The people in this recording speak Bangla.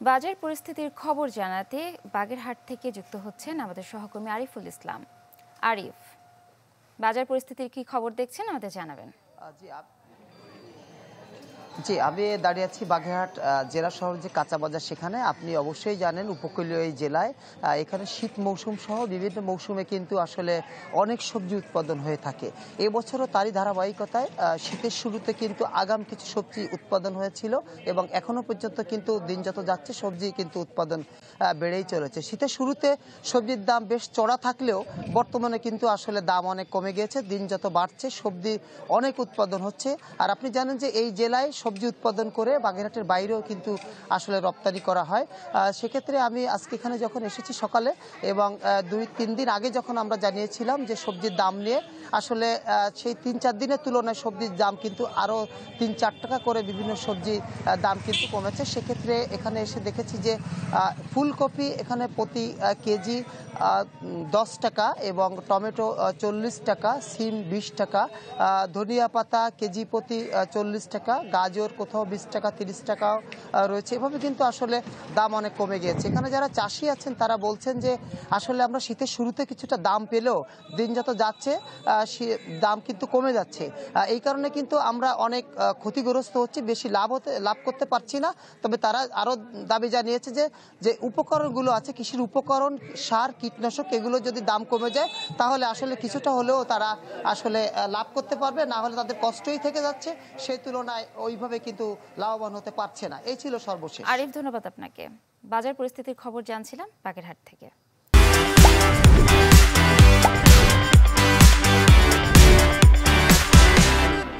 বাজার পরিস্থিতির খবর জানাতে বাগেরহাট থেকে যুক্ত হচ্ছেন আমাদের সহকর্মী আরিফুল ইসলাম। আরিফ, বাজার পরিস্থিতির কি খবর দেখছেন আমাদের জানাবেন। জি, আমি দাঁড়িয়ে আছি বাগেরহাট জেলা শহর যে কাঁচা বাজার, সেখানে। আপনি অবশ্যই জানেন উপকূলীয় এই জেলায় এখানে শীত মৌসুম সহ বিভিন্ন মৌসুমে কিন্তু আসলে অনেক সবজি উৎপাদন হয়ে থাকে। এবছরও তারই ধারাবাহিকতায় শীতের শুরুতে কিন্তু আগাম কিছু সবজি উৎপাদন হয়েছিল এবং এখনো পর্যন্ত কিন্তু দিন যত যাচ্ছে সবজি কিন্তু উৎপাদন বেড়েই চলেছে। শীতের শুরুতে সবজির দাম বেশ চড়া থাকলেও বর্তমানে কিন্তু আসলে দাম অনেক কমে গিয়েছে। দিন যত বাড়ছে সবজি অনেক উৎপাদন হচ্ছে। আর আপনি জানেন যে এই জেলায় সবজি উৎপাদন করে বাগেরহাটের বাইরেও কিন্তু আসলে রপ্তানি করা হয়। সেক্ষেত্রে আমি আজকে এখানে যখন এসেছি সকালে এবং 2-3 দিন আগে যখন আমরা জানিয়েছিলাম যে সবজির দাম নিয়ে, আসলে সেই 3-4 দিনের তুলনায় সবজির দাম কিন্তু আরও 3-4 টাকা করে বিভিন্ন সবজির দাম কিন্তু কমেছে। সেক্ষেত্রে এখানে এসে দেখেছি যে ফুলকপি এখানে প্রতি কেজি 10 টাকা এবং টমেটো 40 টাকা, সিম 20 টাকা, ধনিয়া পাতা কেজি প্রতি 40 টাকা, গাজর কোথাও 20 টাকা 30 টাকাও রয়েছে। এভাবে কিন্তু আসলে দাম অনেক কমে গিয়েছে। এখানে যারা চাষি আছেন তারা বলছেন যে আসলে আমরা শীতের শুরুতে কিছুটা দাম পেলেও দিন যত যাচ্ছে দাম কিন্তু কমে যাচ্ছে। এই কারণে কিন্তু আমরা অনেক ক্ষতিগ্রস্ত হচ্ছি, বেশি লাভ করতে পারছি না। তবে তারা আরও দাবি জানিয়েছে যে উপকরণগুলো আছে, কৃষির উপকরণ, সার, কীটনাশক, এগুলো যদি দাম কমে যায় তাহলে আসলে কিছুটা হলেও তারা আসলে লাভ করতে পারবে, না হলে তাদের কষ্টই থেকে যাচ্ছে। সেই তুলনায় ওইভাবে কিন্তু লাভবান হতে পারছে না। এই ছিল সর্বশেষ। আরিফ, ধন্যবাদ আপনাকে। বাজার পরিস্থিতির খবর জানছিলাম বাগেরহাট থেকে।